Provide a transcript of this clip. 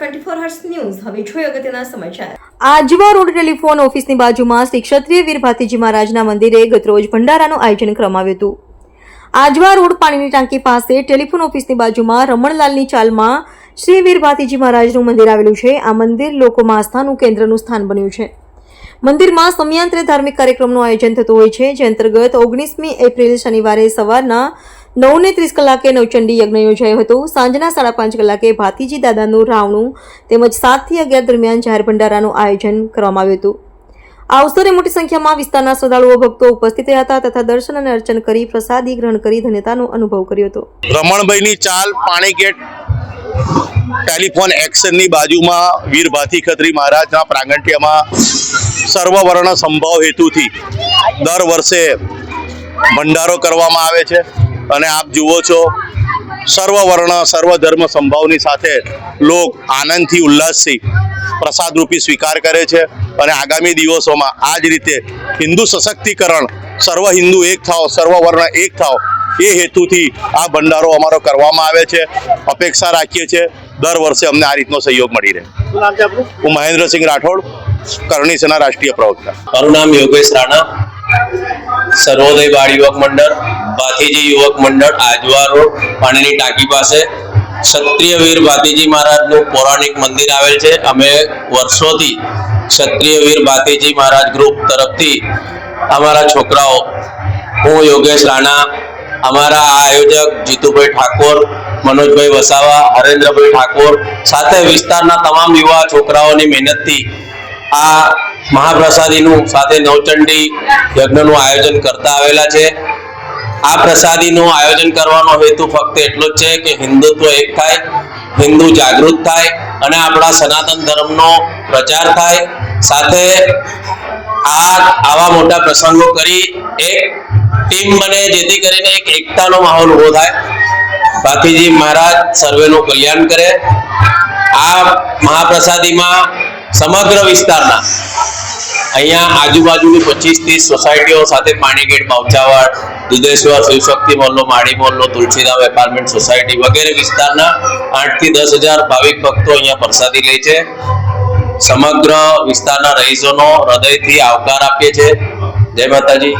24 hertz news હવે જોઈએ અગત્યના સમાચાર। આજવા રોડ ટેલિફોન ઓફિસની બાજુમાં શ્રી ક્ષત્રિય વીર ભાતીજી મહારાજના મંદિરે ગતરોજ ભંડારાનું આયોજન કરવામાં આવ્યું હતું। આજવા રોડ પાણીની ટાંકી પાસે ટેલિફોન ઓફિસની બાજુમાં રમણલાલની ચાલમાં શ્રી વીર ભાતીજી મહારાજનું મંદિર આવેલું છે। આ મંદિર લોકોમાં આસ્થાનું કેન્દ્રનું સ્થાન બન્યું છે। મંદિરમાં સમયાંતરે ધાર્મિક કાર્યક્રમનું આયોજન થતું હોય છે, જે અંતર્ગત 19મી એપ્રિલ શનિવારે સવારના 9:30 કલાકે નવચંડી યજ્ઞ યોજાયો હતો। સાંજના 5:30 કલાકે ભાતીજી દાદાનું રાવણું તેમજ 7 થી 11 દરમિયાન જાહેર ભંડારાનું આયોજન કરવામાં આવ્યું હતું। આ અવસરે મોટી સંખ્યામાં વિસ્તારના શ્રદ્ધાળુઓ ભક્તો ઉપસ્થિત રહ્યા હતા તથા દર્શન અને અર્ચન કરી પ્રસાદી ગ્રહણ કરી ધન્યતાનો અનુભવ કર્યો હતો। રમણભાઈની ચાલ પાણીગેટ ટેલિફોન એક્શનની બાજુમાં વીર ભાતી ખત્રી મહારાજના પ્રાગટ્યમાં સર્વવર્ણ સંભાવ હેતુથી દર વર્ષે ભંડારો કરવામાં આવે છે અને આપ જુઓ છો સર્વવર્ણ સર્વધર્મ સંભાવની સાથે લોક આનંદથી ઉલ્લાસથી પ્રસાદ રૂપી સ્વીકાર કરે છે અને આગામી દિવસોમાં આ જ રીતે હિન્દુ સશક્તિકરણ સર્વ હિન્દુ એક થાવ સર્વવર્ણ એક થાવ એ હેતુથી આ ભંડારો અમારો કરવામાં આવે છે। અપેક્ષા રાખીએ છીએ દર વર્ષે અમને આ રીતનો સહયોગ મળી રહે। હું મહેન્દ્રસિંહ રાઠોડ, કરણી સેના રાષ્ટ્રીય પ્રવક્તા। મારું નામ યોગેશ રાણા, સર્વોદય બાળ યુવક મંડળ, ભાતીજી યુવક મંડળ, આજવા રોડ પાણીની ટાંકી પાસે ક્ષત્રિય વીર ભાતીજી મહારાજનું પૌરાણિક મંદિર આવેલ છે। અમે વર્ષોથી ક્ષત્રિય વીર ભાતીજી મહારાજ ગ્રુપ તરફથી અમારા છોકરાઓ, હું યોગેશ રાણા, અમારા આ આયોજક જીતુભાઈ ઠાકોર, મનોજભાઈ વસાવા, હરેન્દ્રભાઈ ઠાકોર સાથે વિસ્તારના તમામ યુવા છોકરાઓની મહેનતથી આ મહાપ્રસાદીનું સાથે નવચંડી યજ્ઞનું આયોજન કરતા આવેલા છે। આ પ્રસાદીનું આયોજન કરવાનો હેતુ ફક્ત એટલો જ છે કે હિન્દુત્વ એક થાય, હિન્દુ જાગૃત થાય અને આપણા સનાતન ધર્મનો પ્રચાર થાય। સાથે આવા મોટા પ્રસંગો કરી એક ટીમ બને જેથી કરીને એક એકતાનો માહોલ ઉભો થાય। ભાતીજી મહારાજ સર્વેનું કલ્યાણ કરે। આ મહાપ્રસાદીમાં સમગ્ર વિસ્તારના અહીંયા આજુબાજુની 25-30 સોસાયટીઓ સાથે પાણીગેટ, બાવચાવાડ, દુધેશ્વર, શિવશક્તિ મોહલ્લો, માળી મોહલ્લો, તુલસીધામ એપાર્ટમેન્ટ સોસાયટી વગેરે વિસ્તારના 8 થી 10,000 ભાવિક ભક્તો અહીંયા પ્રસાદી લે છે। સમગ્ર વિસ્તારના રહીશોનો હૃદયથી આવકાર આપીએ છીએ। જય માતાજી।